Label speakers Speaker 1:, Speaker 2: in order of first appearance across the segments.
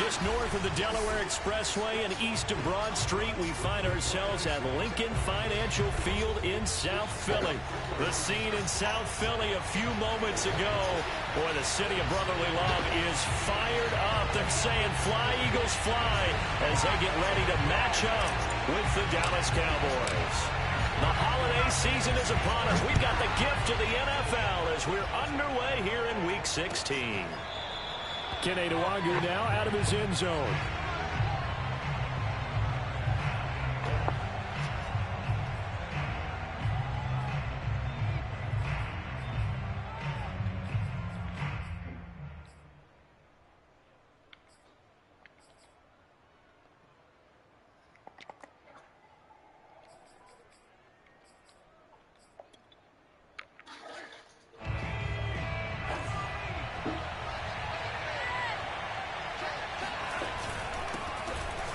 Speaker 1: Just north of the Delaware Expressway and east of Broad Street, we find ourselves at Lincoln Financial Field in South Philly. The scene in South Philly a few moments ago. Boy, the city of brotherly love is fired up. They're saying, "Fly, Eagles, fly," as they get ready to match up with the Dallas Cowboys. The holiday season is upon us. We've got the gift of the NFL as we're underway here in Week 16. Kene Nwangwu now out of his end zone.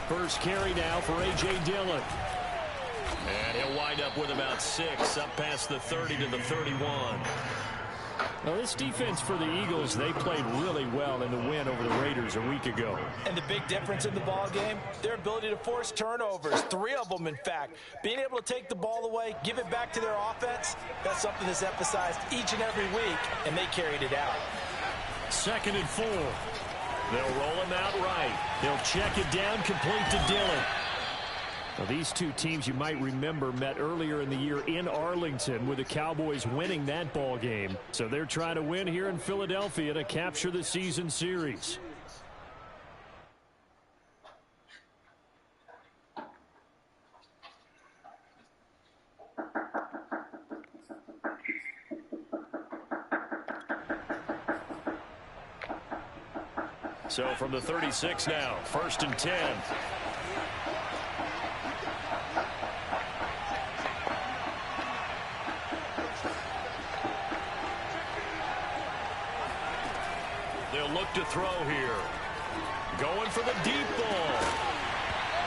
Speaker 1: First carry now for A.J. Dillon. And he'll wind up with about 6, up past the 30 to the 31. Now, this defense for the Eagles, they played really well in the win over the Raiders a week ago.
Speaker 2: And the big difference in the ball game, their ability to force turnovers, 3 of them, in fact. Being able to take the ball away, give it back to their offense, that's something that's emphasized each and every week, and they carried it out.
Speaker 1: 2nd and 4. They'll roll him out right. They'll check it down, complete to Dillon. Now, these two teams, you might remember, met earlier in the year in Arlington with the Cowboys winning that ball game. So they're trying to win here in Philadelphia to capture the season series. So from the 36 now, 1st and 10. They'll look to throw here. Going for the deep ball.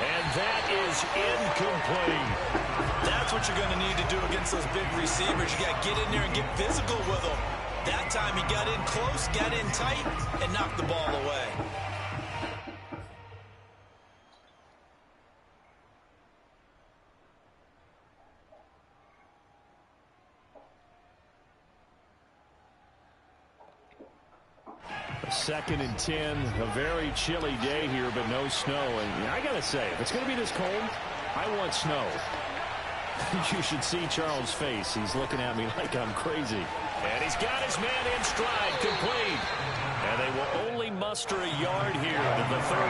Speaker 1: And that is incomplete.
Speaker 2: That's what you're going to need to do against those big receivers. You got to get in there and get physical with them. That time he got in close, got in tight, and knocked the ball away.
Speaker 1: Second and 10, a very chilly day here, but no snow. And I got to say, if it's going to be this cold, I want snow. You should see Charles' face. He's looking at me like I'm crazy. And he's got his man in stride, complete. And they will only muster a yard here to the 38.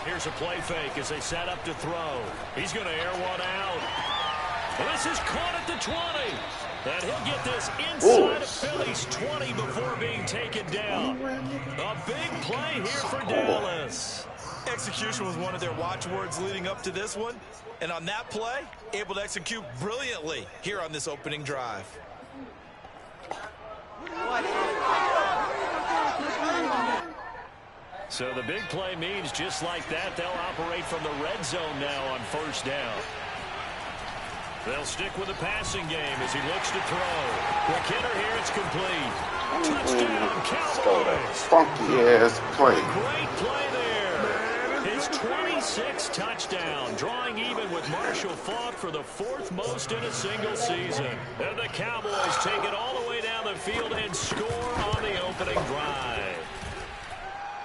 Speaker 1: Here's a play fake as they set up to throw. He's going to air one out. And this is caught at the 20. And he'll get this inside of Philly's 20 before being taken down. A big play here for Dallas.
Speaker 2: Execution was one of their watchwords leading up to this one. And on that play, able to execute brilliantly here on this opening drive.
Speaker 1: So the big play means just like that, they'll operate from the red zone now on 1st down. They'll stick with the passing game as he looks to throw. McKinnon here, it's complete. Touchdown, Cowboys.
Speaker 3: Funky ass play.
Speaker 1: Great play there. His 26th touchdown, drawing even with Marshall Faulk for the 4th most in a single season. And the Cowboys take it all the way down the field and score on the opening drive.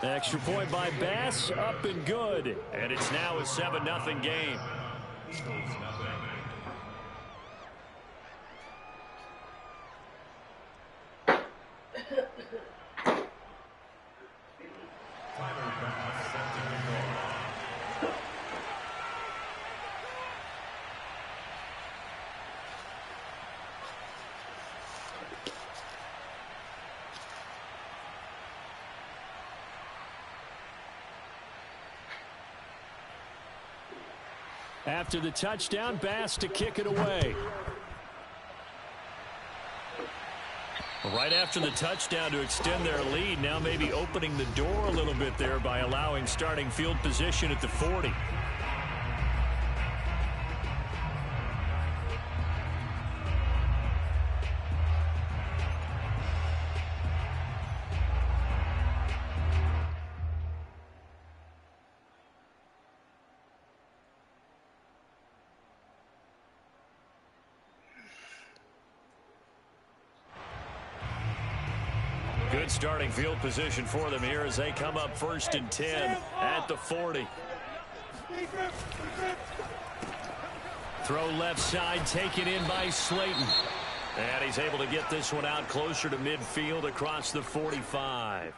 Speaker 1: Extra point by Bass, up and good. And it's now a 7-0 game. After the touchdown, Bass to kick it away. Right after the touchdown to extend their lead, now maybe opening the door a little bit there by allowing starting field position at the 40. Good starting field position for them here as they come up 1st and 10 at the 40. Throw left side, taken in by Slayton. And he's able to get this one out closer to midfield across the 45.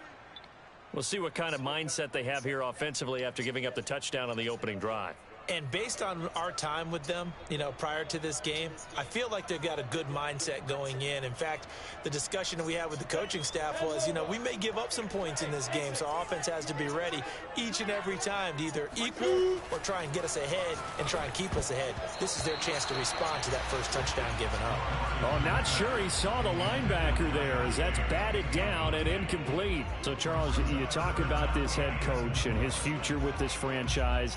Speaker 1: We'll see what kind of mindset they have here offensively after giving up the touchdown on the opening drive.
Speaker 2: And based on our time with them, prior to this game, I feel like they've got a good mindset going in. In fact, the discussion that we had with the coaching staff was, we may give up some points in this game, so our offense has to be ready each and every time to either equal or try and get us ahead and try and keep us ahead. This is their chance to respond to that first touchdown given up.
Speaker 1: Well, not sure he saw the linebacker there as that's batted down and incomplete. So, Charles, you talk about this head coach and his future with this franchise.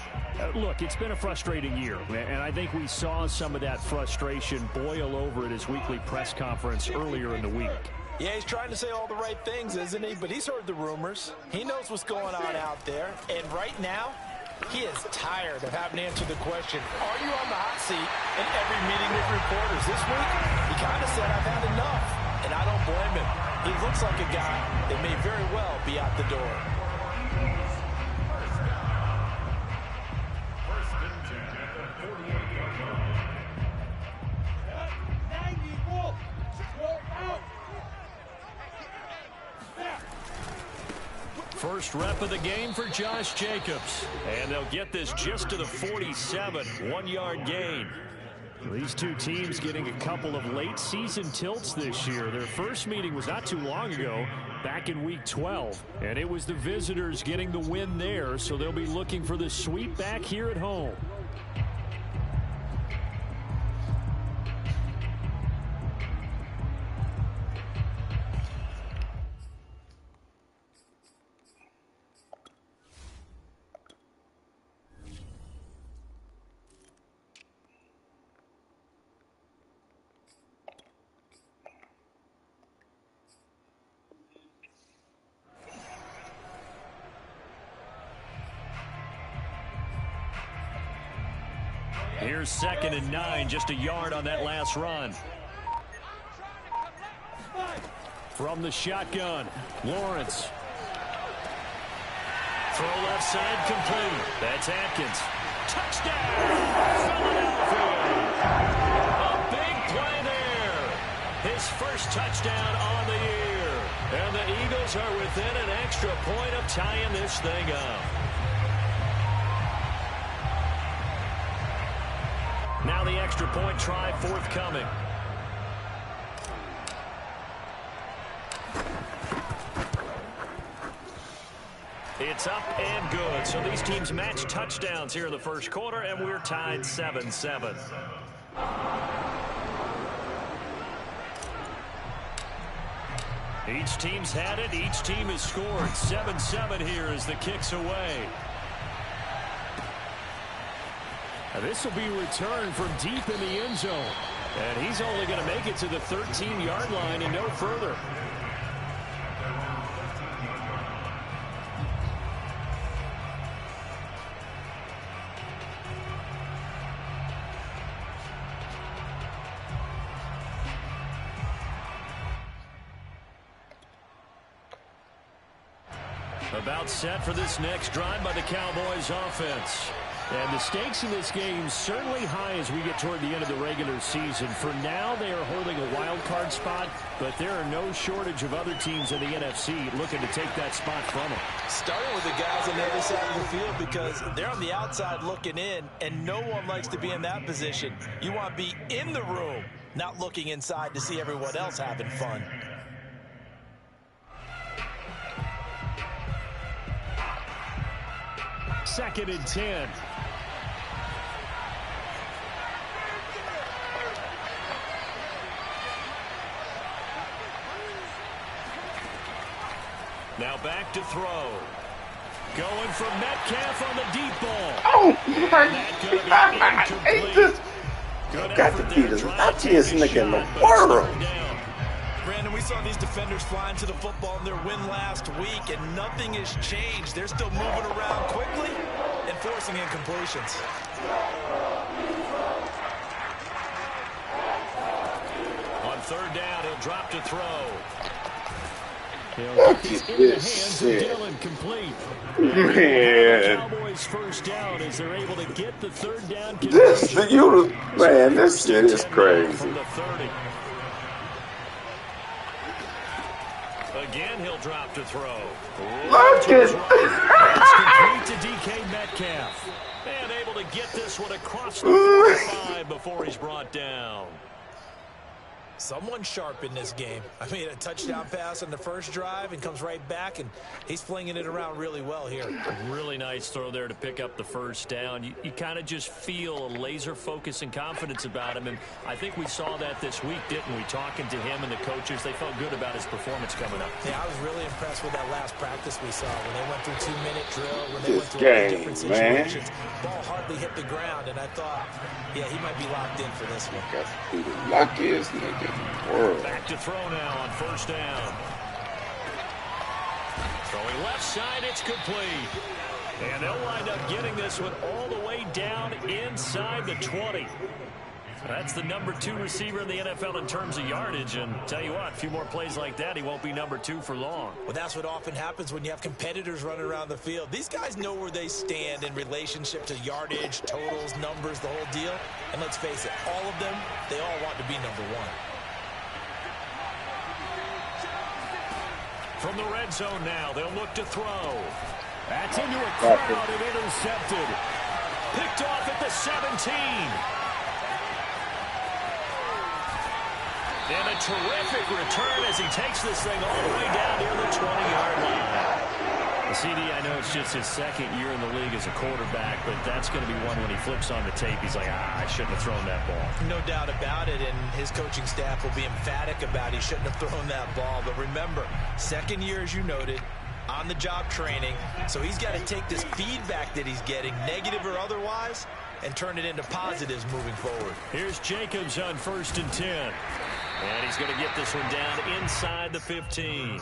Speaker 1: Look, it's been a frustrating year, and I think we saw some of that frustration boil over at his weekly press conference earlier in the week.
Speaker 2: Yeah, he's trying to say all the right things, isn't he? But he's heard the rumors. He knows what's going on out there. And right now, he is tired of having to answer the question, are you on the hot seat in every meeting with reporters? This week, he kind of said, I've had enough. And I don't blame him. He looks like a guy that may very well be out the door.
Speaker 1: First rep of the game for Josh Jacobs. And they'll get this just to the 47, 1-yard gain. These two teams getting a couple of late season tilts this year. Their first meeting was not too long ago, back in week 12. And it was the visitors getting the win there, so they'll be looking for the sweep back here at home. Here's 2nd and 9, just a yard on that last run. From the shotgun, Lawrence. Throw left side complete. That's Atkins. Touchdown, Philadelphia. A big play there. His first touchdown on the year. And the Eagles are within an extra point of tying this thing up. Now the extra point try forthcoming. It's up and good. So these teams match touchdowns here in the first quarter, and we're tied 7-7. Each team's had it. Each team has scored. 7-7 here as the kick's away. This will be returned from deep in the end zone. And he's only going to make it to the 13-yard line and no further. About set for this next drive by the Cowboys offense. And the stakes in this game certainly high as we get toward the end of the regular season. For now, they are holding a wild card spot, but there are no shortage of other teams in the NFC looking to take that spot from them.
Speaker 2: Starting with the guys on the other side of the field because they're on the outside looking in, and no one likes to be in that position. You want to be in the room, not looking inside to see everyone else having fun.
Speaker 1: Second and 10. Now back to throw. Going for Metcalf on the deep ball.
Speaker 3: Oh my God, I hate this. Got to be the luckiest nigga in the world.
Speaker 2: Brandon, we saw these defenders flying to the football in their win last week, and nothing has changed. They're still moving around quickly and forcing incompletions. On third down, he'll drop to throw.
Speaker 3: Look at this shit. Man.
Speaker 1: Cowboys first down as they're able to get the third down.
Speaker 3: This shit is crazy.
Speaker 1: Again, he'll drop to throw.
Speaker 3: Look at
Speaker 1: complete to DK Metcalf. And able to get this one across the 45 before he's brought down.
Speaker 2: Someone sharp in this game. I mean, a touchdown pass on the first drive and comes right back, and he's flinging it around really well here.
Speaker 1: Really nice throw there to pick up the first down. You kind of just feel a laser focus and confidence about him, and I think we saw that this week, didn't we? Talking to him and the coaches, they felt good about his performance coming up.
Speaker 2: Yeah, I was really impressed with that last practice we saw when they went through 2-minute drill, when they went through different situations. Ball hardly hit the ground, and I thought, yeah, he might be locked in for this one.
Speaker 3: That's who the luckiest nigga.
Speaker 1: Back to throw now on first down. Throwing left side, it's complete. And they'll wind up getting this one all the way down inside the 20. That's the number 2 receiver in the NFL in terms of yardage. And tell you what, a few more plays like that, he won't be number 2 for long.
Speaker 2: Well, that's what often happens when you have competitors running around the field. These guys know where they stand in relationship to yardage, totals, numbers, the whole deal. And let's face it, all of them, they all want to be number 1.
Speaker 1: From the red zone now, they'll look to throw. That's into a crowd and intercepted. Picked off at the 17. And a terrific return as he takes this thing all the way down near the 20-yard line. The CD, I know it's just his second year in the league as a quarterback, but that's going to be one when he flips on the tape. He's like, I shouldn't have thrown that ball.
Speaker 2: No doubt about it, and his coaching staff will be emphatic about he shouldn't have thrown that ball. But remember, second year, as you noted, on-the-job training, so he's got to take this feedback that he's getting, negative or otherwise, and turn it into positives moving forward.
Speaker 1: Here's Jacobs on 1st and 10. And he's going to get this one down inside the 15.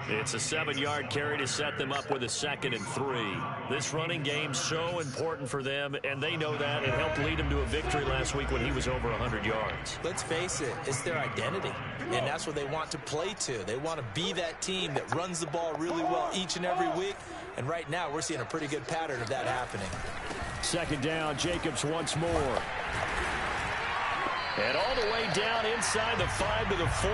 Speaker 1: It's a 7-yard carry to set them up with a 2nd and 3. This running game's so important for them, and they know that. It helped lead them to a victory last week when he was over 100 yards.
Speaker 2: Let's face it, it's their identity, and that's what they want to play to. They want to be that team that runs the ball really well each and every week, and right now we're seeing a pretty good pattern of that happening.
Speaker 1: 2nd down, Jacobs once more. And all the way down inside the 5 to the 4.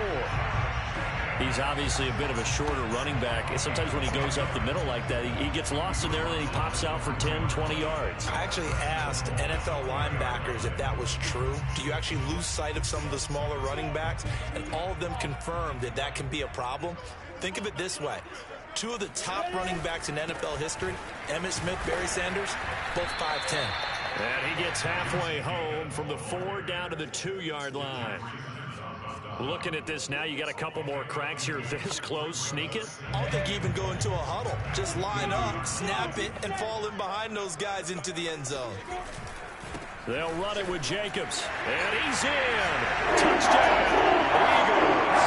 Speaker 1: He's obviously a bit of a shorter running back. And sometimes when he goes up the middle like that, he gets lost in there and then he pops out for 10, 20 yards.
Speaker 2: I actually asked NFL linebackers if that was true. Do you actually lose sight of some of the smaller running backs? And all of them confirmed that that can be a problem. Think of it this way. 2 of the top running backs in NFL history, Emmitt Smith, Barry Sanders, both 5'10".
Speaker 1: And he gets halfway home from the 4 down to the 2-yard line. Looking at this now, you got a couple more cracks here this close. Sneak it.
Speaker 2: I don't think even go into a huddle. Just line up, snap it, and fall in behind those guys into the end zone.
Speaker 1: They'll run it with Jacobs. And he's in. Touchdown, Eagles.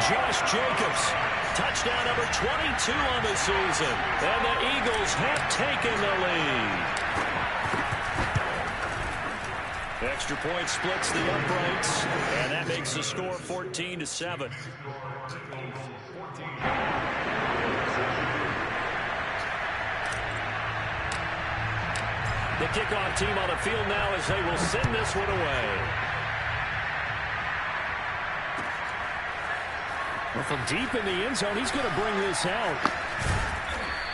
Speaker 1: Josh Jacobs. Touchdown number 22 on the season. And the Eagles have taken the lead. Extra point splits the uprights, and that makes the score 14-7. The kickoff team on the field now as they will send this one away. Well, from deep in the end zone, he's going to bring this out.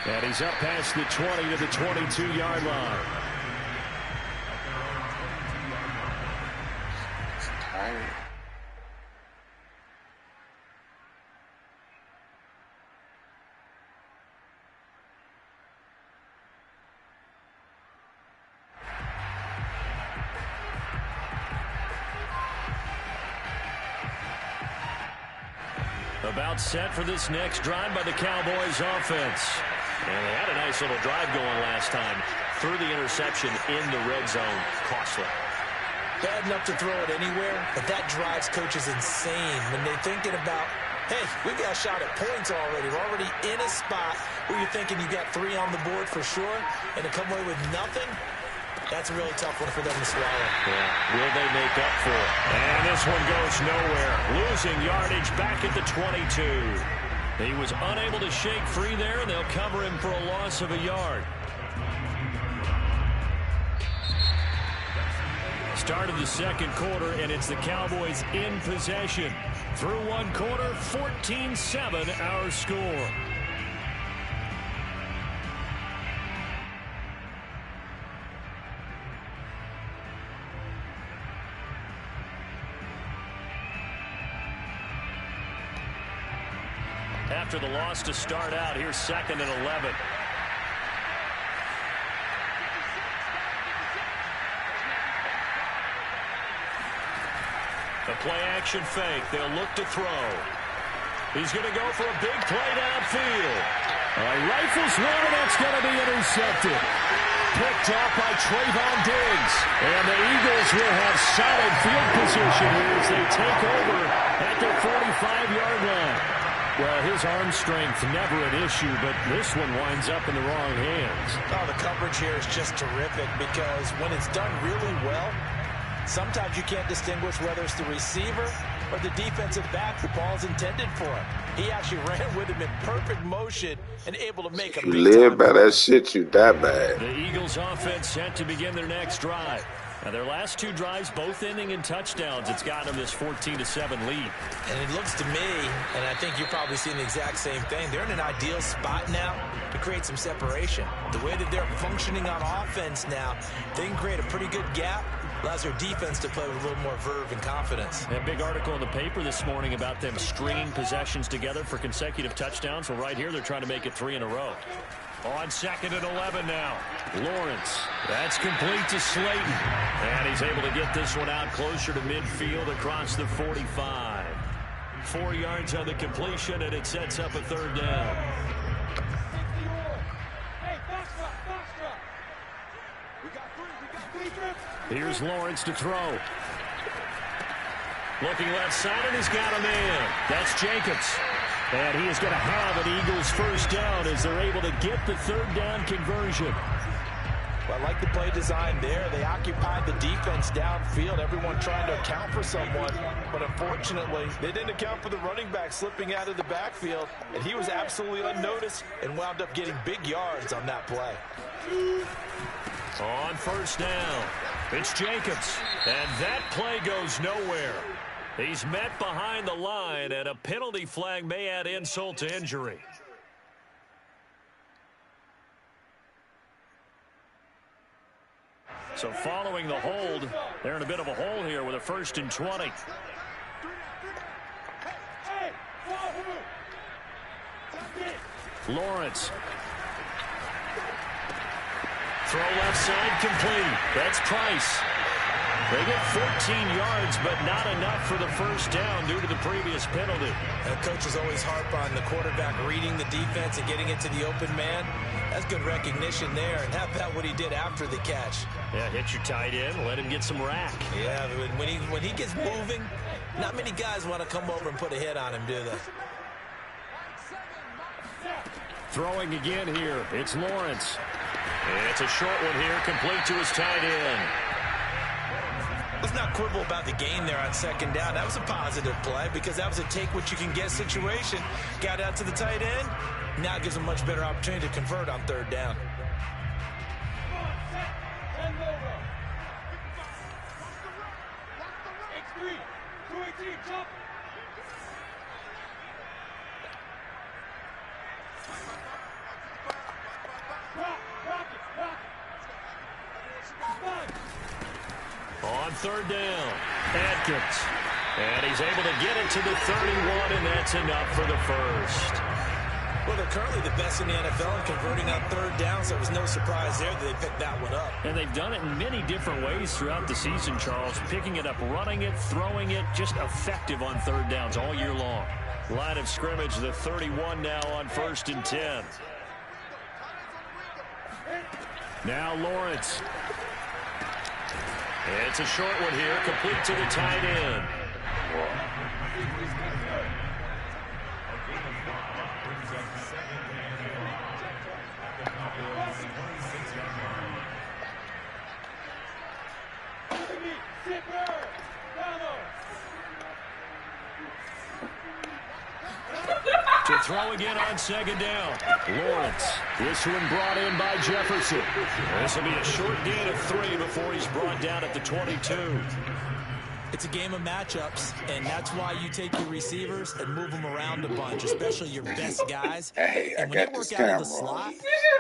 Speaker 1: And he's up past the 20 to the 22-yard line. About set for this next drive by the Cowboys offense. And they had a nice little drive going last time. Threw the interception in the red zone. Costly.
Speaker 2: Bad enough to throw it anywhere, but that drives coaches insane when they're thinking about, hey, we got a shot at points already. We're already in a spot where you're thinking you got 3 on the board for sure, and to come away with nothing, that's a really tough one for them to swallow.
Speaker 1: Yeah. Will they make up for it? And this one goes nowhere. Losing yardage back at the 22. He was unable to shake free there, and they'll cover him for a loss of a yard. Start of the second quarter, and it's the Cowboys in possession. Through one quarter, 14-7 our score. After the loss to start out, here's 2nd and 11. The play-action fake. They'll look to throw. He's going to go for a big play downfield. Rifles one, and that's going to be intercepted. Picked off by Trayvon Diggs. And the Eagles will have solid field position here as they take over at their 45-yard line. Well, his arm strength never an issue, but this one winds up in the wrong hands.
Speaker 2: Oh, the coverage here is just terrific because when it's done really well, sometimes you can't distinguish whether it's the receiver or the defensive back the ball's intended for. He actually ran with him in perfect motion and able to make a big
Speaker 3: You live by that shit, you die bad.
Speaker 1: The Eagles offense set to begin their next drive. Now, their last two drives, both ending in touchdowns. It's gotten them this 14-7 lead.
Speaker 2: And it looks to me, and I think you're probably seeing the exact same thing, they're in an ideal spot now to create some separation. The way that they're functioning on offense now, they can create a pretty good gap. Allows their defense to play with a little more verve and confidence.
Speaker 1: A big article in the paper this morning about them stringing possessions together for consecutive touchdowns. Well, right here, they're trying to make it 3 in a row. On 2nd and 11 now. Lawrence. That's complete to Slayton. And he's able to get this one out closer to midfield across the 45. 4 yards on the completion, and it sets up a 3rd down. Here's Lawrence to throw. Looking left side, and he's got a man. That's Jacobs. And he is going to have an Eagles first down as they're able to get the 3rd down conversion.
Speaker 2: Well, I like the play design there. They occupied the defense downfield, everyone trying to account for someone. But unfortunately, they didn't account for the running back slipping out of the backfield. And he was absolutely unnoticed and wound up getting big yards on that play.
Speaker 1: On 1st down, it's Jacobs. And that play goes nowhere. He's met behind the line, and a penalty flag may add insult to injury. So following the hold, they're in a bit of a hole here with a 1st and 20. Lawrence. Throw left side complete. That's Price. They get 14 yards, but not enough for the 1st down due to the previous penalty.
Speaker 2: And coaches always harp on the quarterback reading the defense and getting it to the open man. That's good recognition there. And how about what he did after the catch?
Speaker 1: Yeah, hit your tight end, let him get some rack.
Speaker 2: Yeah, when he gets moving, not many guys want to come over and put a hit on him, do they?
Speaker 1: Throwing again here, it's Lawrence. It's a short one here, complete to his tight end.
Speaker 2: Let's not quibble about the gain there on 2nd down. That was a positive play because that was a take-what-you-can-get situation. Got out to the tight end. Now it gives him a much better opportunity to convert on 3rd down.
Speaker 1: On 3rd down, Atkins. And he's able to get it to the 31, and that's enough for the 1st.
Speaker 2: Well, they're currently the best in the NFL in converting on 3rd down, so it was no surprise there that they picked that one up.
Speaker 1: And they've done it in many different ways throughout the season, Charles. Picking it up, running it, throwing it, just effective on 3rd downs all year long. Line of scrimmage, the 31 now on 1st and 10. Now Lawrence. It's a short one here, complete to the tight end. To throw again on second down. Lawrence. This one brought in by Jefferson. This will be a short gain of 3 before he's brought down at the 22.
Speaker 2: It's a game of matchups, and that's why you take your receivers and move them around a bunch, especially your best guys.
Speaker 3: Hey,
Speaker 2: and when they work out of the slot,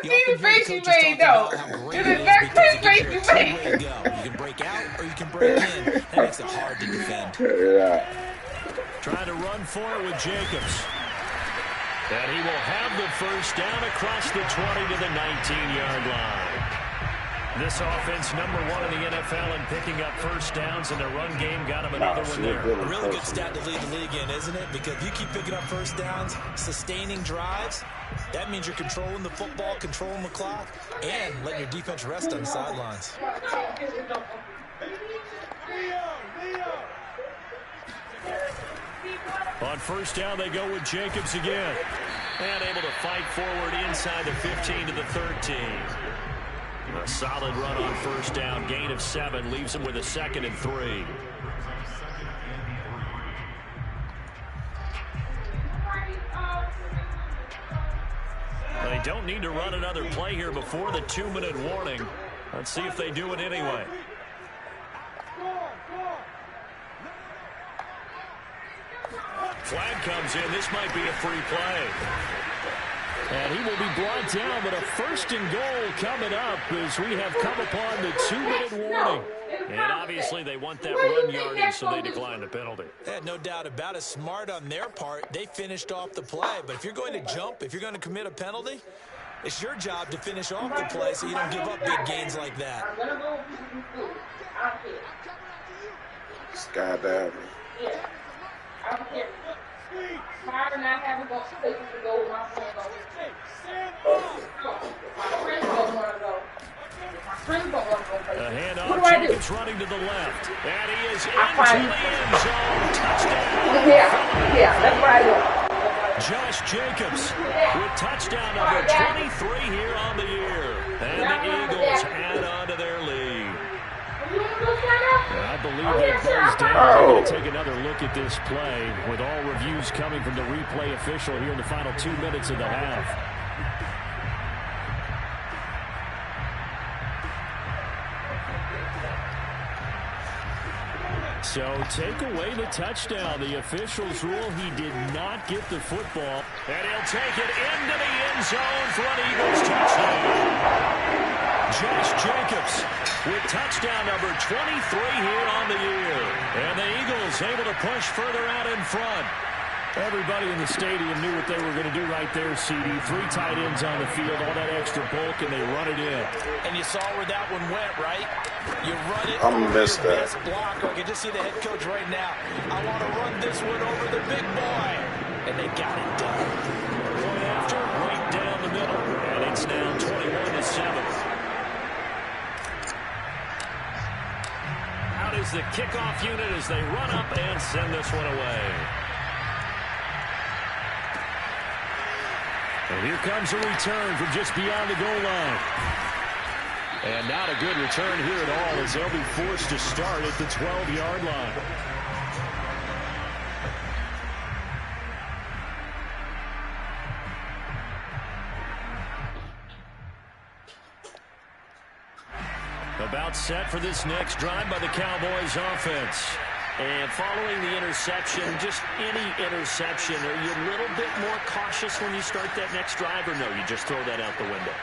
Speaker 4: you see the face you made, though. This is the exact face you made.
Speaker 2: You can break out or you can break in. That makes it hard to defend.
Speaker 3: Yeah.
Speaker 1: Trying to run for it with Jacobs. And he will have the first down across the 20 to the 19-yard line. This offense, #1 in the NFL in picking up first downs, and the run game got him another one there.
Speaker 2: A really good stat to lead the league in, isn't it? Because you keep picking up first downs, sustaining drives, that means you're controlling the football, controlling the clock, and letting your defense rest on the sidelines.
Speaker 1: On first down, they go with Jacobs again. And able to fight forward inside the 15 to the 13. A solid run on first down. Gain of 7 leaves him with a 2nd and 3. They don't need to run another play here before the 2-minute warning. Let's see if they do it anyway. Flag comes in. This might be a free play. And he will be brought down, but a 1st and goal coming up as we have come upon the 2-minute warning. And obviously they want that run yardage, so they decline the penalty.
Speaker 2: No doubt about it. Smart on their part. They finished off the play. But if you're going to jump, if you're going to commit a penalty, it's your job to finish off the play so you don't give up big gains like that.
Speaker 3: Skydiving.
Speaker 4: Prior not having places to go with my friends over here. My friends don't want to go. My friends don't want to go places.
Speaker 1: A handoff.
Speaker 4: What do I do?
Speaker 1: Jacobs running to the left. And he is into the end zone. Touchdown.
Speaker 4: Yeah, that's what I do.
Speaker 1: Josh Jacobs with touchdown number 23 here on the year. And the Eagles add on to their lead. I believe that goes down. We're going to take another look at this play with all reviews coming from the replay official here in the final 2 minutes of the half. So take away the touchdown. The officials rule he did not get the football. And he'll take it into the end zone for an Eagles touchdown. Josh Jacobs with touchdown number 23 here on the year. And the Eagles able to push further out in front. Everybody in the stadium knew what they were going to do right there, CD. 3 tight ends on the field, all that extra bulk, and they run it in.
Speaker 2: And you saw where that one went, right? You run it
Speaker 3: I'm
Speaker 2: over
Speaker 3: gonna miss
Speaker 2: your
Speaker 3: that.
Speaker 2: best blocker. I can just see the head coach right now. I want to run this one over the big boy. And they got it done.
Speaker 1: Point after, right down the middle. And it's now 21-7. Out is the kickoff unit as they run up and send this one away. And here comes a return from just beyond the goal line. And not a good return here at all as they'll be forced to start at the 12-yard line. About set for this next drive by the Cowboys offense. And following the interception, just any interception, are you a little bit more cautious when you start that next drive, or no, you just throw that out the window?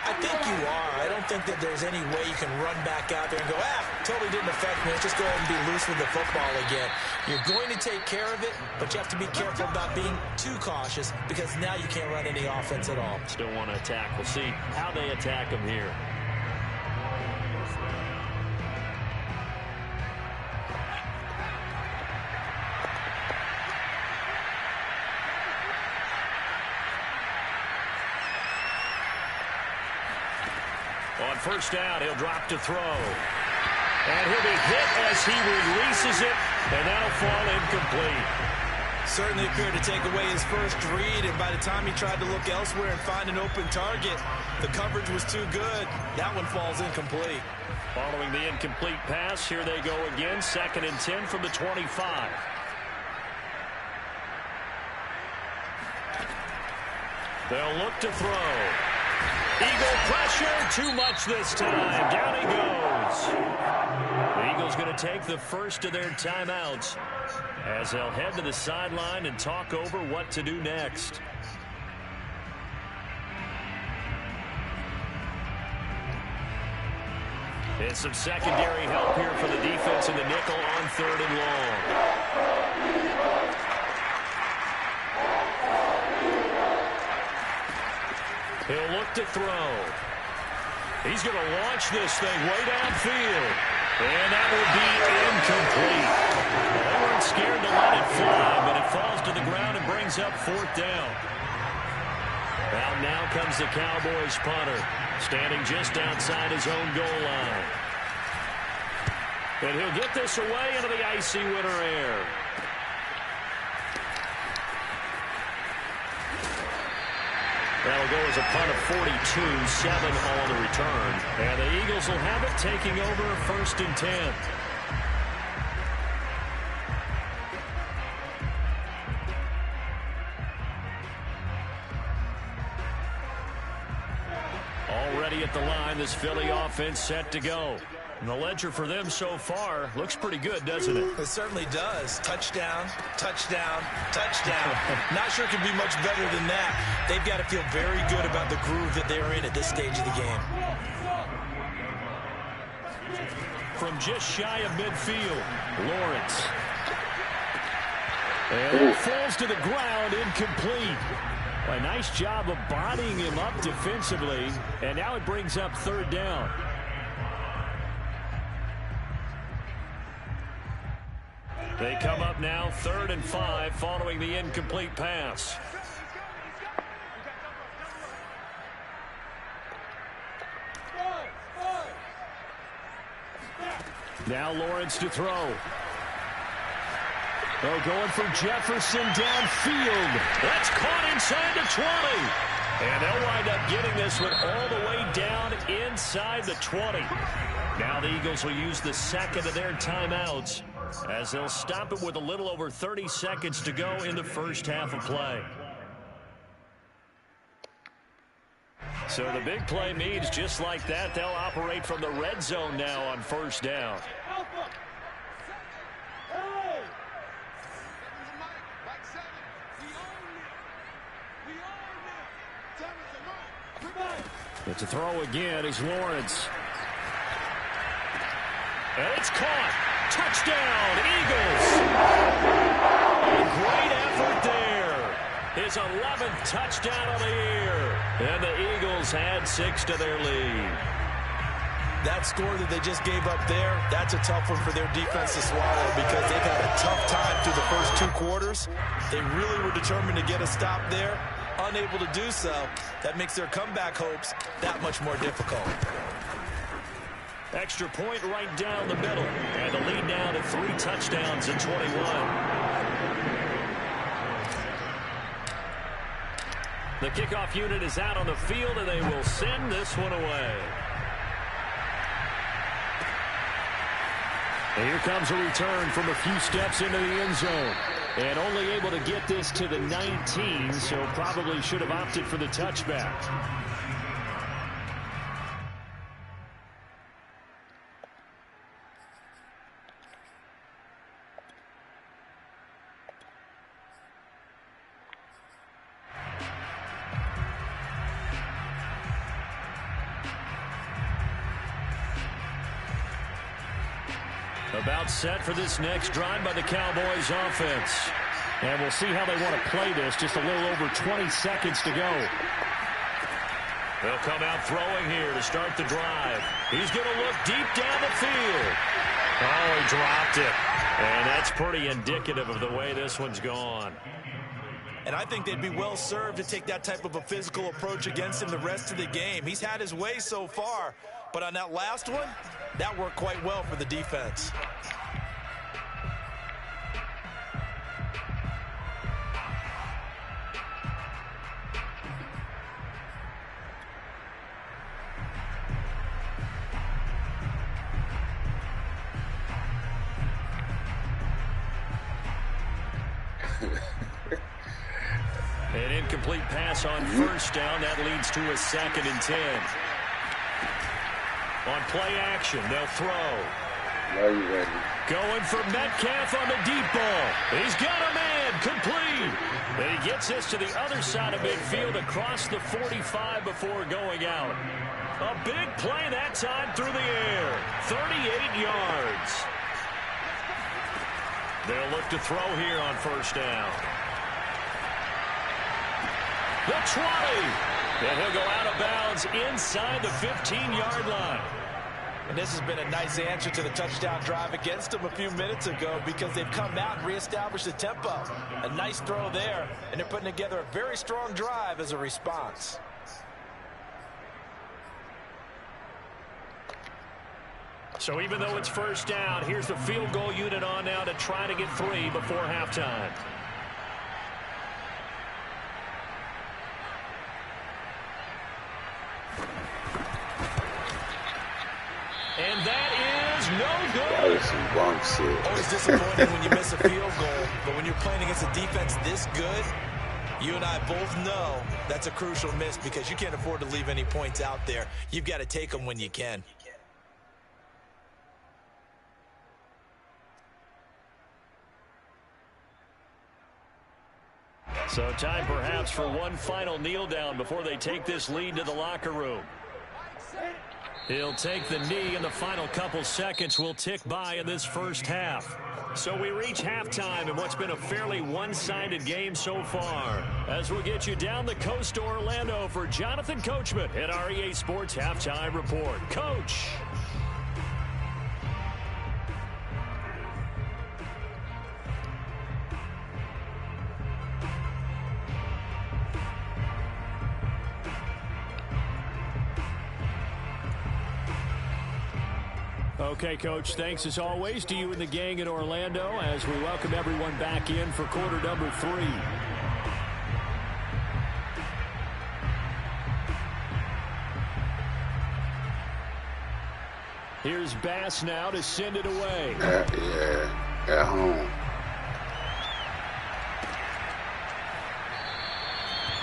Speaker 2: I think you are. I don't think that there's any way you can run back out there and go, totally didn't affect me. Let's just go ahead and be loose with the football again. You're going to take care of it, but you have to be careful about being too cautious because now you can't run any offense at all.
Speaker 1: Still want to attack. We'll see how they attack them here. On first down, he'll drop to throw. And he'll be hit as he releases it, and that'll fall incomplete.
Speaker 2: Certainly appeared to take away his first read, and by the time he tried to look elsewhere and find an open target, the coverage was too good. That one falls incomplete.
Speaker 1: Following the incomplete pass, here they go again. 2nd and 10 from the 25. They'll look to throw. Eagle pressure, too much this time. Down he goes. The Eagles going to take the first of their timeouts as they'll head to the sideline and talk over what to do next. And some secondary help here for the defense in the nickel on 3rd and long. He'll look to throw. He's going to launch this thing way downfield. And that will be incomplete. Well, they weren't scared to let it fly, but it falls to the ground and brings up 4th down. Out now comes the Cowboys punter, standing just outside his own goal line. And he'll get this away into the icy winter air. That'll go as a punt of 42, 7 on the return. And the Eagles will have it, taking over 1st and 10. Already at the line, this Philly offense set to go. And the ledger for them so far looks pretty good, doesn't it?
Speaker 2: It certainly does. Touchdown, touchdown, touchdown. Not sure it can be much better than that. They've got to feel very good about the groove that they're in at this stage of the game.
Speaker 1: From just shy of midfield, Lawrence. And it falls to the ground, incomplete. A nice job of bodying him up defensively, and now it brings up 3rd down. They come up now 3rd and 5 following the incomplete pass. Now Lawrence to throw. They're going for Jefferson downfield. That's caught inside the 20. And they'll wind up getting this one all the way down inside the 20. Now the Eagles will use the 2nd of their timeouts as they'll stop it with a little over 30 seconds to go in the first half of play. So the big play means just like that, they'll operate from the red zone now on 1st down. It's a throw again is Lawrence. And it's caught. Touchdown, Eagles. Great effort there. His 11th touchdown of the year. And the Eagles add 6 to their lead.
Speaker 2: That score that they just gave up there, that's a tough one for their defense to swallow because they've had a tough time through the first 2 quarters. They really were determined to get a stop there. Unable to do so, that makes their comeback hopes that much more difficult.
Speaker 1: Extra point right down the middle. And the lead now to 3 touchdowns in 21. The kickoff unit is out on the field, and they will send this one away. And here comes a return from a few steps into the end zone. And only able to get this to the 19, so probably should have opted for the touchback. About set for this next drive by the Cowboys offense. And we'll see how they want to play this. Just a little over 20 seconds to go. They'll come out throwing here to start the drive. He's going to look deep down the field. Oh, he dropped it. And that's pretty indicative of the way this one's gone.
Speaker 2: And I think they'd be well served to take that type of a physical approach against him the rest of the game. He's had his way so far. But on that last one, that worked quite well for the defense.
Speaker 1: incomplete pass on first down. That leads to a 2nd and 10. On play action, they'll throw.
Speaker 3: Are you ready?
Speaker 1: Going for Metcalf on the deep ball. He's got a man, complete. And he gets this to the other side of midfield across the 45 before going out. A big play that time through the air. 38 yards. They'll look to throw here on first down. The 20. And he'll go out of bounds inside the 15-yard line.
Speaker 2: And this has been a nice answer to the touchdown drive against them a few minutes ago because they've come out and reestablished the tempo. A nice throw there, and they're putting together a very strong drive as a response.
Speaker 1: So even though it's first down, here's the field goal unit on now to try to get 3 before halftime. And that is no good.
Speaker 3: That was some bump shit.
Speaker 2: Always disappointing when you miss a field goal, but when you're playing against a defense this good, you and I both know that's a crucial miss because you can't afford to leave any points out there. You've got to take them when you can.
Speaker 1: So time perhaps for one final kneel down before they take this lead to the locker room. He'll take the knee, and the final couple seconds will tick by in this first half. So we reach halftime in what's been a fairly one-sided game so far. As we'll get you down the coast to Orlando for Jonathan Coachman at our EA Sports Halftime Report. Coach. Okay, Coach, thanks as always to you and the gang in Orlando as we welcome everyone back in for quarter number 3. Here's Bass now to send it away.
Speaker 3: At home.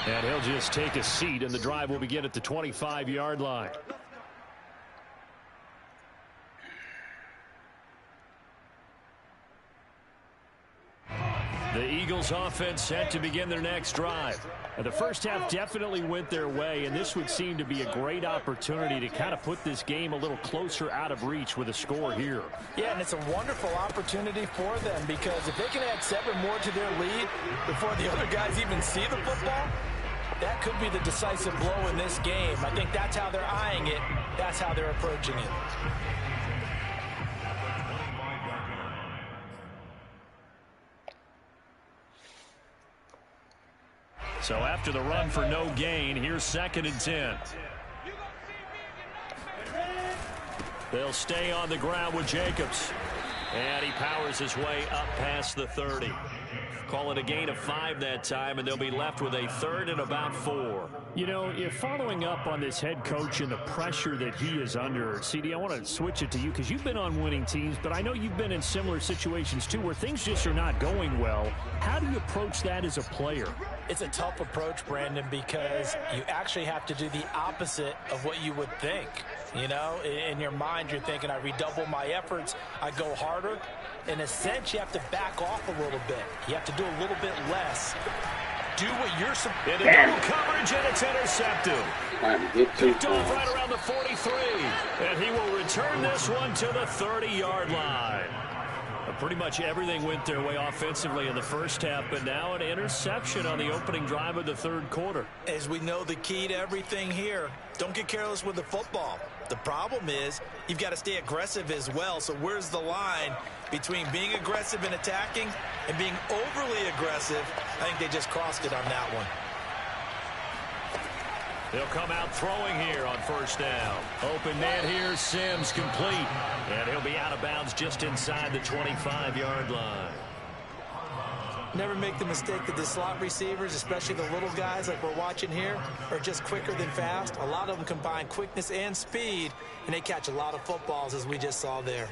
Speaker 1: And he'll just take a seat, and the drive will begin at the 25-yard line. The Eagles offense set to begin their next drive. And the first half definitely went their way, and this would seem to be a great opportunity to kind of put this game a little closer out of reach with a score here.
Speaker 2: Yeah, and it's a wonderful opportunity for them because if they can add 7 more to their lead before the other guys even see the football, that could be the decisive blow in this game. I think that's how they're eyeing it. That's how they're approaching it.
Speaker 1: So after the run for no gain, here's 2nd and 10. They'll stay on the ground with Jacobs. And he powers his way up past the 30. Call it a gain of 5 that time, and they'll be left with a 3rd and about 4.
Speaker 5: You know, if following up on this head coach and the pressure that he is under, CD, I want to switch it to you because you've been on winning teams, but I know you've been in similar situations too where things just are not going well. How do you approach that as a player?
Speaker 2: It's a tough approach, Brandon, because you actually have to do the opposite of what you would think. You know, in your mind, you're thinking, I redouble my efforts, I go harder. In a sense, you have to back off a little bit. You have to do a little bit less. Do what you're supposed to do.
Speaker 1: In a double coverage, and it's intercepted. Picked off right around the 43. And he will return this one to the 30-yard line. Pretty much everything went their way offensively in the first half, but now an interception on the opening drive of the 3rd quarter.
Speaker 2: As we know, the key to everything here, don't get careless with the football. The problem is you've got to stay aggressive as well. So where's the line between being aggressive and attacking and being overly aggressive? I think they just crossed it on that one.
Speaker 1: They'll come out throwing here on first down. Open man here, Sims complete. And he'll be out of bounds just inside the 25-yard line.
Speaker 2: Never make the mistake that the slot receivers, especially the little guys like we're watching here, are just quicker than fast. A lot of them combine quickness and speed, and they catch a lot of footballs as we just saw there.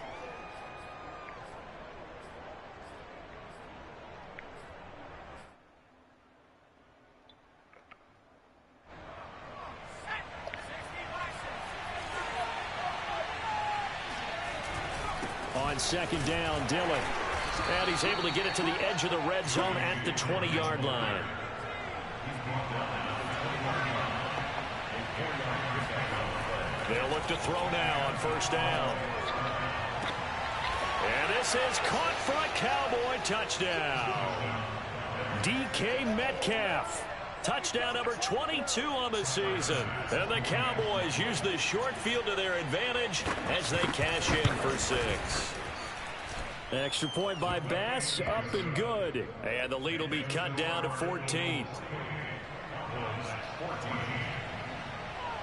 Speaker 5: On second down, Dillon. And he's able to get it to the edge of the red zone at the 20-yard line. They'll look to throw now on first down. And this is caught for a Cowboy touchdown. DK Metcalf. Touchdown number 22 on the season. And the Cowboys use the short field to their advantage as they cash in for 6. Extra point by Bass, up and good. And the lead will be cut down to 14.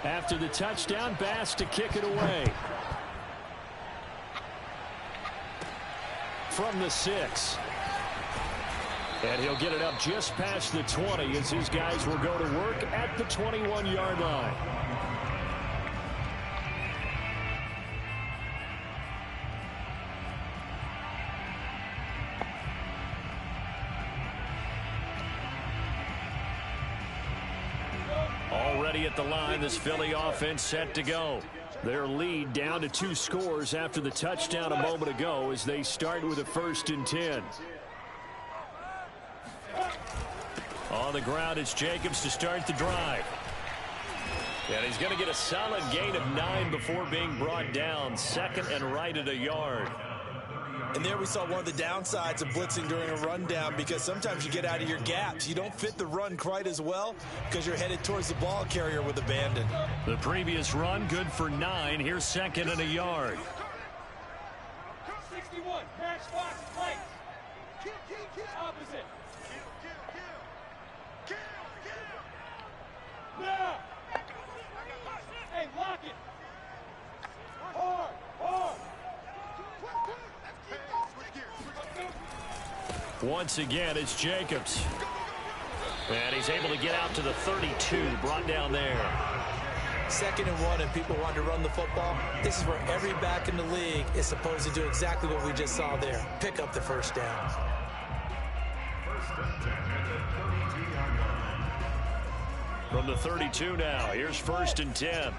Speaker 5: After the touchdown, Bass to kick it away. From the 6. And he'll get it up just past the 20 as his guys will go to work at the 21-yard line. Already at the line, this Philly offense set to go. Their lead down to 2 scores after the touchdown a moment ago as they start with a 1st and 10. On the ground, it's Jacobs to start the drive. And he's going to get a solid gain of 9 before being brought down. Second and right at a yard.
Speaker 2: And there we saw one of the downsides of blitzing during a rundown, because sometimes you get out of your gaps. You don't fit the run quite as well because you're headed towards the ball carrier with abandon.
Speaker 5: The previous run good for 9. Here's second and a yard.
Speaker 6: 61, match box, right. Opposite. Now. Hey, lock it. Hard, hard.
Speaker 5: Once again, it's Jacobs. And he's able to get out to the 32, brought down there.
Speaker 2: 2nd and 1, and people want to run the football. This is where every back in the league is supposed to do exactly what we just saw there. Pick up the first down.
Speaker 5: From the 32 now, here's 1st and 10.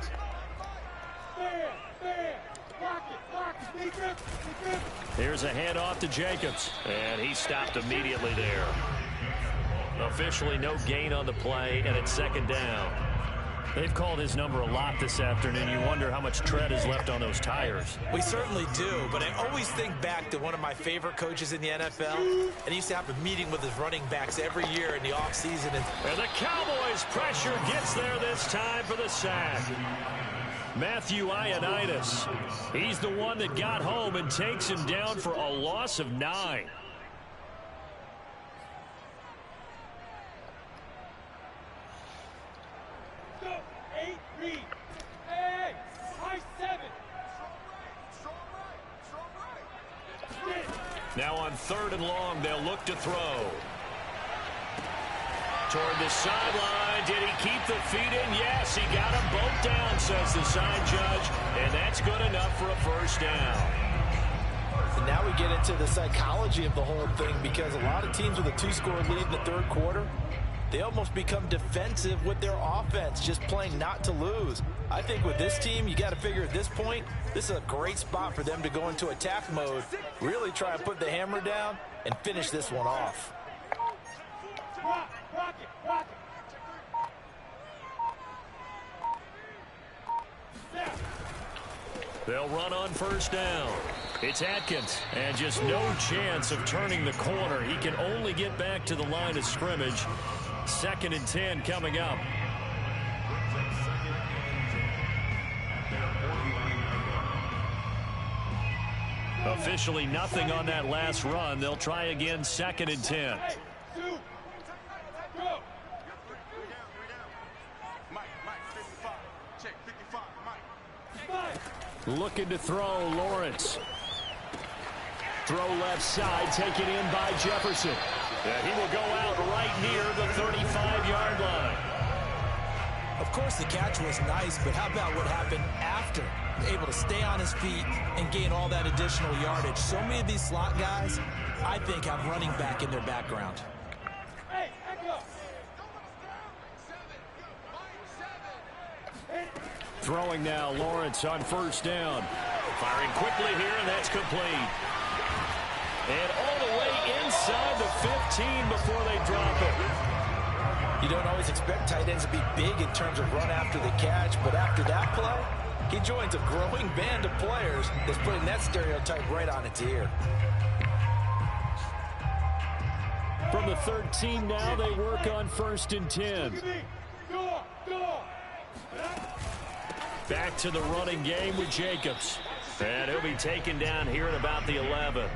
Speaker 5: Here's a handoff to Jacobs, and he stopped immediately there. Officially no gain on the play, and it's 2nd down. They've called his number a lot this afternoon. You wonder how much tread is left on those tires.
Speaker 2: We certainly do, but I always think back to one of my favorite coaches in the NFL, and he used to have a meeting with his running backs every year in the offseason.
Speaker 5: And the Cowboys' pressure gets there this time for the sack. Matthew Ioannidis. He's the one that got home and takes him down for a loss of 9. Now on 3rd and long, they'll look to throw. Toward the sideline. Did he keep the feet in? Yes, he got them both down, says the side judge. And that's good enough for a 1st down.
Speaker 2: And now we get into the psychology of the whole thing, because a lot of teams with a 2-score lead in the 3rd quarter, they almost become defensive with their offense, just playing not to lose. I think with this team, you got to figure at this point, this is a great spot for them to go into attack mode, really try and put the hammer down and finish this one off.
Speaker 6: Rock it.
Speaker 5: They'll run on 1st down. It's Atkins, and just no chance of turning the corner. He can only get back to the line of scrimmage. 2nd and 10 coming up. Officially nothing on that last run. They'll try again, 2nd and 10. Looking to throw, Lawrence. Throw left side, taken in by Jefferson. And he will go out right near the 35-yard line.
Speaker 2: Of course, the catch was nice, but how about what happened after? Able to stay on his feet and gain all that additional yardage. So many of these slot guys, I think, have running back in their background.
Speaker 6: Hey, echo.
Speaker 5: Throwing now, Lawrence on 1st down. Firing quickly here, and that's
Speaker 1: It's complete. And all the way inside the 15 before they drop it.
Speaker 2: You don't always expect tight ends to be big in terms of run after the catch, but after that play, he joins a growing band of players that's putting that stereotype right on its ear.
Speaker 5: From the 13 now, they work on 1st and 10.
Speaker 1: Back to the running game with Jacobs. And he'll be taken down here at about the 11.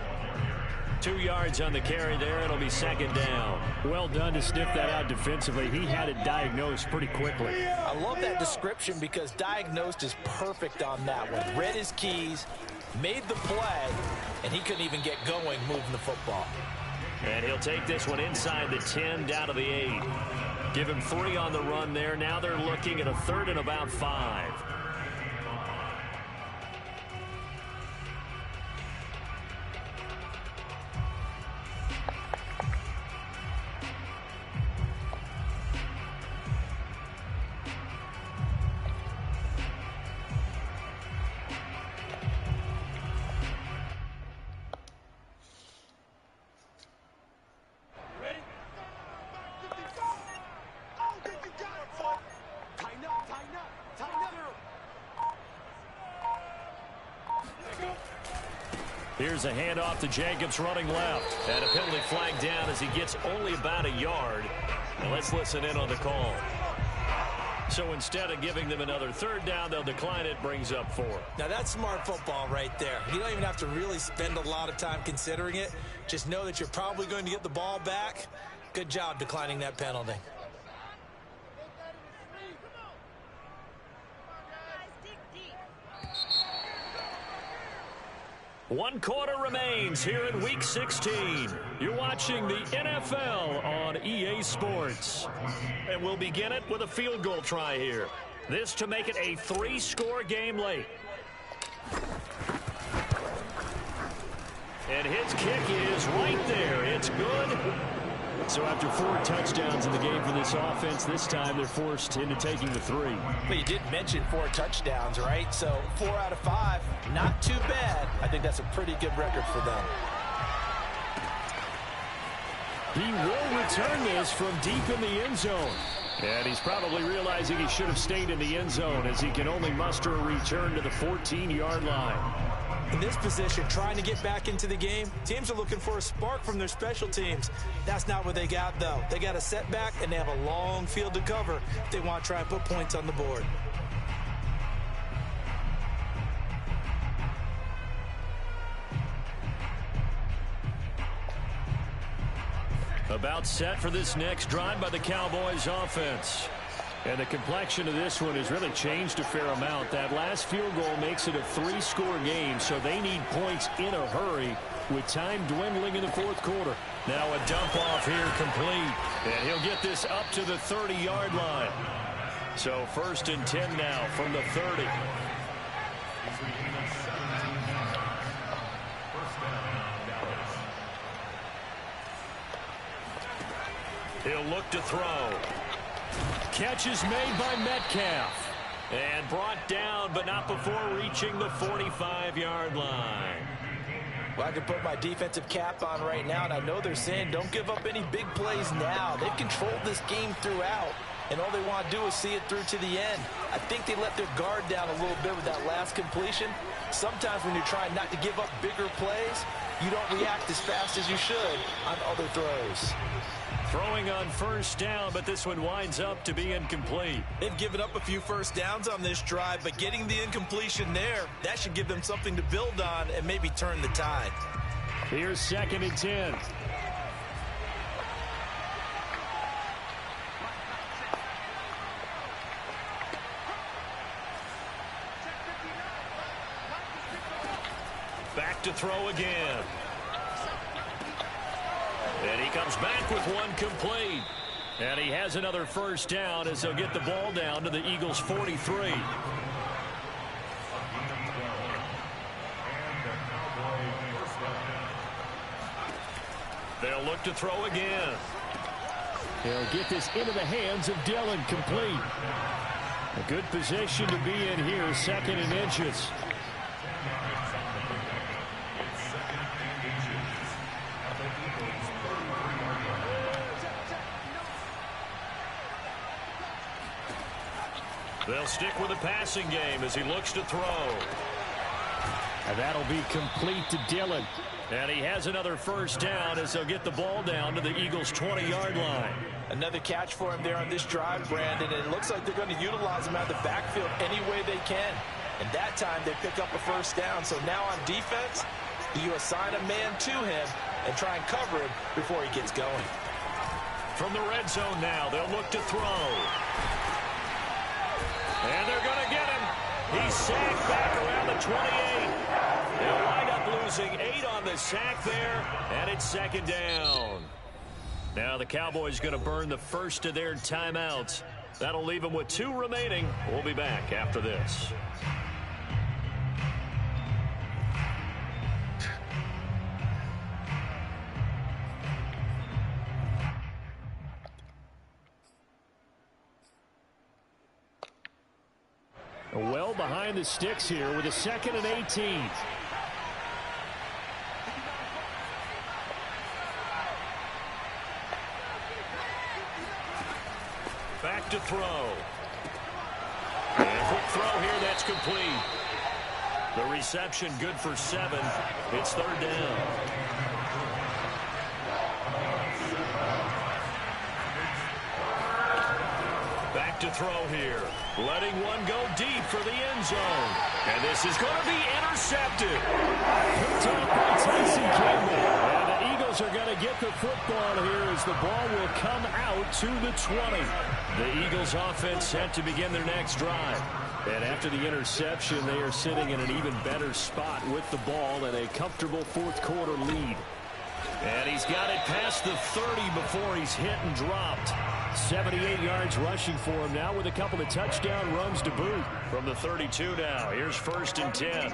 Speaker 1: 2 yards on the carry there. It'll be 2nd down.
Speaker 5: Well done to sniff that out defensively. He had it diagnosed pretty quickly.
Speaker 2: I love that description because diagnosed is perfect on that one. Read his keys, made the play, and he couldn't even get going moving the football.
Speaker 1: And he'll take this one inside the 10 down to the 8. Give him 3 on the run there. Now they're looking at a 3rd and about 5. Here's a handoff to Jacobs running left. And a penalty flag down as he gets only about a yard. And let's listen in on the call. So instead of giving them another 3rd down, they'll decline it, brings up 4.
Speaker 2: Now that's smart football right there. You don't even have to really spend a lot of time considering it. Just know that you're probably going to get the ball back. Good job declining that penalty.
Speaker 1: One quarter remains here in Week 16. You're watching the NFL on EA Sports. And we'll begin it with a field goal try here. This to make it a 3-score game late. And his kick is right there. It's good. So after 4 touchdowns in the game for this offense, this time they're forced into taking the 3.
Speaker 2: But you did mention 4 touchdowns, right? So 4 out of 5, not too bad. I think that's a pretty good record for them.
Speaker 5: He will return this from deep in the end zone. And he's probably realizing he should have stayed in the end zone as he can only muster a return to the 14-yard line.
Speaker 2: In this position, trying to get back into the game, teams are looking for a spark from their special teams. That's not what they got, though. They got a setback, and they have a long field to cover if they want to try and put points on the board.
Speaker 1: About set for this next drive by the Cowboys offense. And the complexion of this one has really changed a fair amount. That last field goal makes it a 3-score game, so they need points in a hurry with time dwindling in the 4th quarter. Now a dump off here complete. And he'll get this up to the 30-yard line. So 1st and 10 now from the 30. He'll look to throw. Catch is made by Metcalf. And brought down, but not before reaching the 45-yard line.
Speaker 2: Well, I can put my defensive cap on right now, and I know they're saying don't give up any big plays now. They've controlled this game throughout, and all they want to do is see it through to the end. I think they let their guard down a little bit with that last completion. Sometimes when you're trying not to give up bigger plays, you don't react as fast as you should on other throws.
Speaker 1: Throwing on 1st down, but this one winds up to be incomplete.
Speaker 2: They've given up a few 1st downs on this drive, but getting the incompletion there, that should give them something to build on and maybe turn the tide.
Speaker 5: Here's 2nd and 10.
Speaker 1: Back to throw again. And he comes back with one complete. And he has another 1st down as they'll get the ball down to the Eagles' 43. They'll look to throw again.
Speaker 5: They'll get this into the hands of Dillon, complete. A good position to be in here, 2nd and inches.
Speaker 1: They'll stick with the passing game as he looks to throw.
Speaker 5: And that'll be complete to Dillon.
Speaker 1: And he has another first down as they'll get the ball down to the Eagles' 20-yard line.
Speaker 2: Another catch for him there on this drive, Brandon, and it looks like they're going to utilize him out of the backfield any way they can. And that time they pick up a first down. So now on defense, you assign a man to him and try and cover him before he gets going.
Speaker 1: From the red zone now, they'll look to throw. And they're going to get him. He's sacked back around the 28. They'll wind up losing 8 on the sack there, and it's second down. Now the Cowboys going to burn the first of their timeouts. That'll leave them with 2 remaining. We'll be back after this.
Speaker 5: Well behind the sticks here with a 2nd and 18.
Speaker 1: Back to throw. And quick throw here, that's complete. The reception good for 7. It's 3rd down. Back to throw here. Letting one go deep for the end zone. And this is going to be intercepted.
Speaker 5: Picked off by Tyson Campbell. And the Eagles are going to get the football here as the ball will come out to the 20.
Speaker 1: The Eagles offense set to begin their next drive.
Speaker 5: And after the interception, they are sitting in an even better spot with the ball and a comfortable 4th quarter lead.
Speaker 1: And he's got it past the 30 before he's hit and dropped.
Speaker 5: 78 yards rushing for him now with a couple of touchdown runs to boot.
Speaker 1: From the 32 now, here's 1st and 10.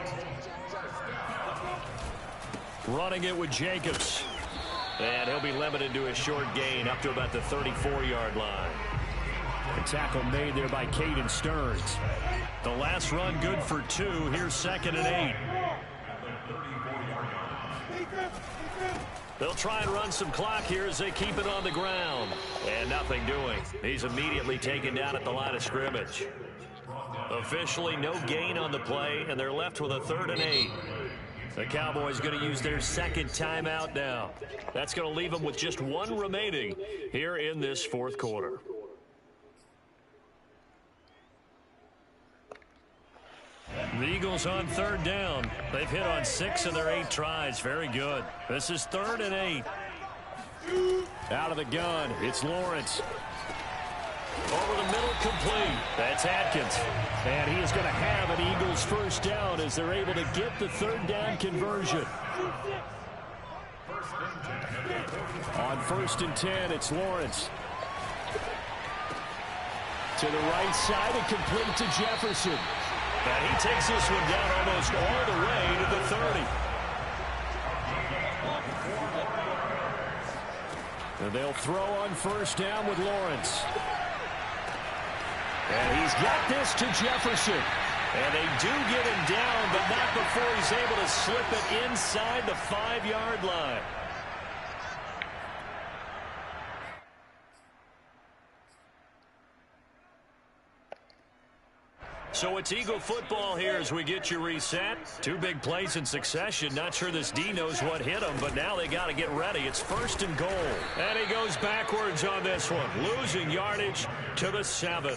Speaker 1: Running it with Jacobs. And he'll be limited to a short gain up to about the 34-yard line.
Speaker 5: A tackle made there by Caden Stearns.
Speaker 1: The last run good for 2. Here's 2nd and 8. They'll try and run some clock here as they keep it on the ground. And nothing doing. He's immediately taken down at the line of scrimmage. Officially no gain on the play, and they're left with a 3rd and 8. The Cowboys going to use their 2nd timeout now. That's going to leave them with just 1 remaining here in this 4th quarter. The Eagles on 3rd down. They've hit on 6 of their 8 tries. Very good. This is 3rd and 8.
Speaker 5: Out of the gun, it's Lawrence.
Speaker 1: Over the middle, complete.
Speaker 5: That's Atkins. And he is going to have an Eagles first down as they're able to get the 3rd down conversion. On 1st and 10, it's Lawrence. To the right side and complete to Jefferson.
Speaker 1: And he takes this one down almost all the way to the 30.
Speaker 5: And they'll throw on 1st down with Lawrence. And he's got this to Jefferson.
Speaker 1: And they do get him down, but not before he's able to slip it inside the 5-yard line. So it's Eagle football here as we get you reset. 2 big plays in succession. Not sure this D knows what hit him, but now they got to get ready. It's 1st and goal. And he goes backwards on this one, losing yardage to the 7.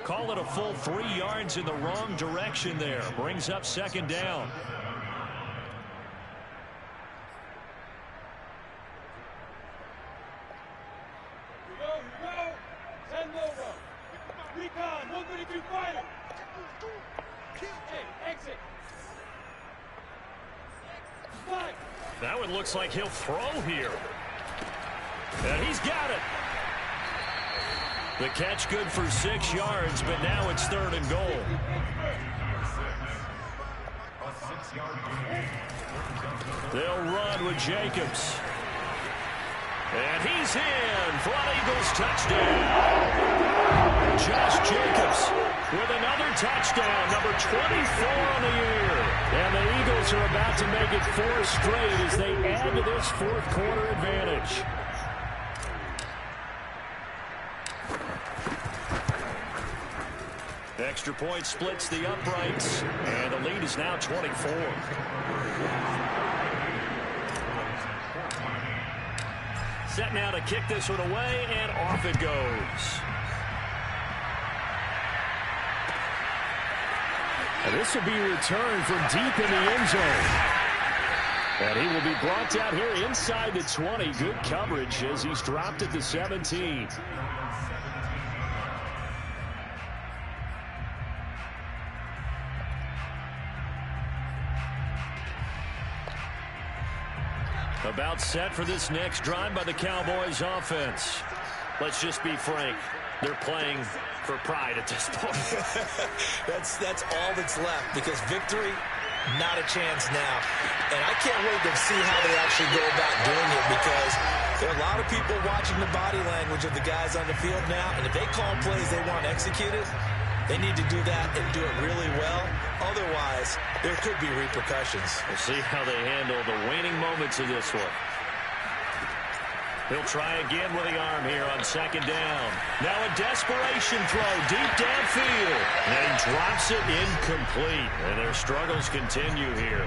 Speaker 1: Call it a full 3 yards in the wrong direction there. Brings up 2nd down.
Speaker 6: Here we go. 10 low row. Recon, 132 fighter. Hey, exit. 5.
Speaker 1: That one looks like he'll throw here. And he's got it. The catch good for 6 yards, but now it's 3rd and goal. They'll run with Jacobs. And he's in for an Eagles touchdown. Josh Jacobs with another touchdown, number 24 on the year. And the Eagles are about to make it 4 straight as they add to this 4th quarter advantage. extra point splits the uprights, and the lead is now 24. Set now to kick this one away, and off it goes.
Speaker 5: And this will be returned from deep in the end zone. And he will be brought down here inside the 20. Good coverage as he's dropped at the 17.
Speaker 1: About set for this next drive by the Cowboys offense. Let's just be frank. They're playing for pride at this point.
Speaker 2: That's all that's left, because victory, not a chance now. And I can't wait to see how they actually go about doing it, because there are a lot of people watching the body language of the guys on the field now, and if they call plays they want executed, they need to do that and do it really well. Otherwise, there could be repercussions.
Speaker 1: We'll see how they handle the waning moments of this one. He'll try again with the arm here on second down. Now a desperation throw deep downfield. And he drops it incomplete. And their struggles continue here.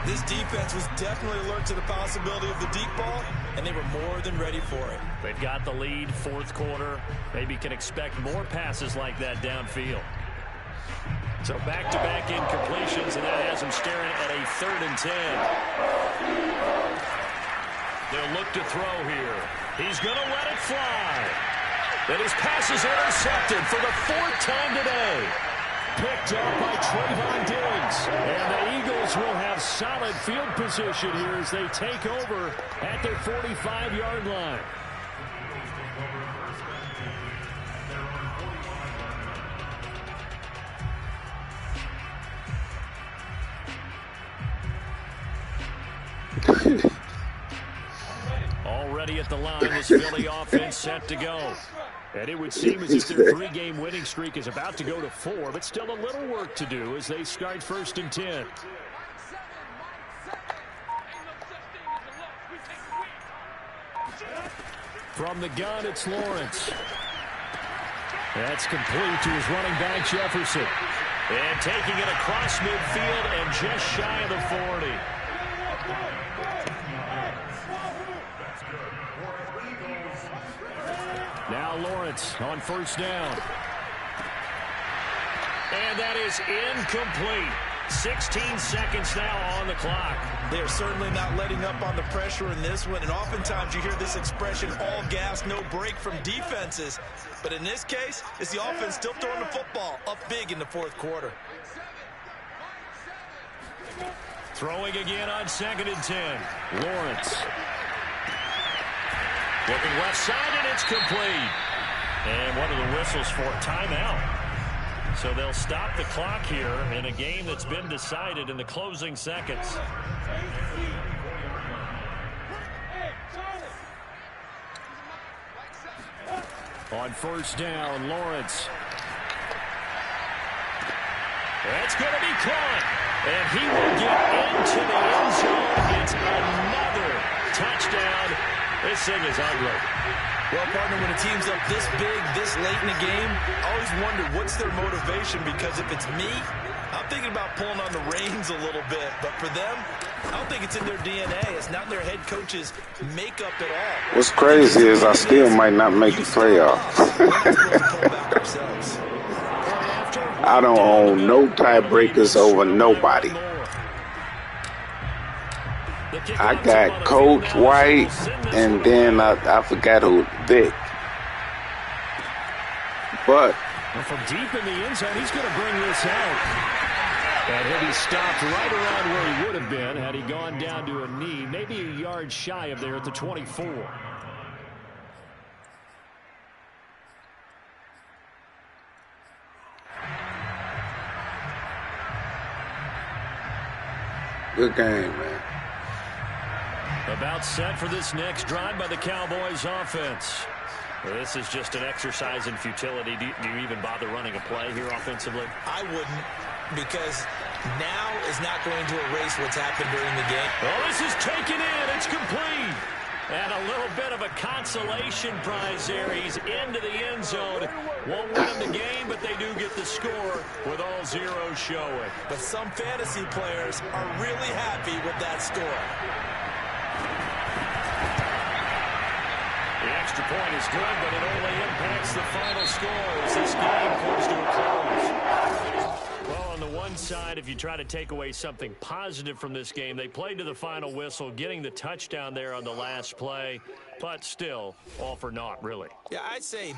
Speaker 2: This defense was definitely alert to the possibility of the deep ball, and they were more than ready for it.
Speaker 1: They've got the lead, fourth quarter. Maybe can expect more passes like that downfield. So back-to-back incompletions, and that has them staring at a 3rd and 10. They'll look to throw here. He's going to let it fly. And his pass is intercepted for the 4th time today. Picked up by Trayvon Diggs. And the Eagles will have solid field position here as they take over at their 45-yard line. Already at the line, this Philly offense set to go. And it would seem as if their 3-game winning streak is about to go to 4, but still a little work to do as they start 1st and 10. From the gun, it's Lawrence. That's complete to his running back, Jefferson. And taking it across midfield and just shy of the 40. Now Lawrence on 1st down. And that is incomplete. 16 seconds now on the clock.
Speaker 2: They're certainly not letting up on the pressure in this one, and oftentimes you hear this expression, all gas, no break from defenses. But in this case, it's the offense still throwing the football up big in the 4th quarter.
Speaker 1: Throwing again on 2nd and 10. Lawrence. Looking left side, and it's complete. And what are the whistles for? Timeout. So they'll stop the clock here in a game that's been decided in the closing seconds. On 1st down, Lawrence. That's going to be caught. And he will get into the end zone. It's another touchdown. This thing is ugly.
Speaker 2: Well, partner, when a team's up this big, this late in the game, I always wonder what's their motivation, because if it's me, I'm thinking about pulling on the reins a little bit. But for them, I don't think it's in their DNA. It's not their head coach's makeup at all.
Speaker 3: What's crazy is I still might not make the playoffs. I don't own no tiebreakers over nobody. I got Coach White, and then I forgot who, Vic. But
Speaker 5: from deep in the end zone, he's going to bring this out. And he'll be stopped right around where he would have been had he gone down to a knee, maybe a yard shy of there at the 24.
Speaker 3: good game, man.
Speaker 1: About set for this next drive by the Cowboys offense. This is just an exercise in futility. Do you even bother running a play here offensively?
Speaker 2: I wouldn't, because now is not going to erase what's happened during the game.
Speaker 1: Oh, this is taken in. It's complete. And a little bit of a consolation prize there. He's into the end zone. Won't win him the game, but they do get the score with all zeros showing.
Speaker 2: But some fantasy players are really happy with that score.
Speaker 1: The extra point is good, but it only impacts the final score as this game comes to a close. Well, on the one side, if you try to take away something positive from this game, they played to the final whistle, getting the touchdown there on the last play, but still, all for naught, really.
Speaker 2: Yeah, I'd say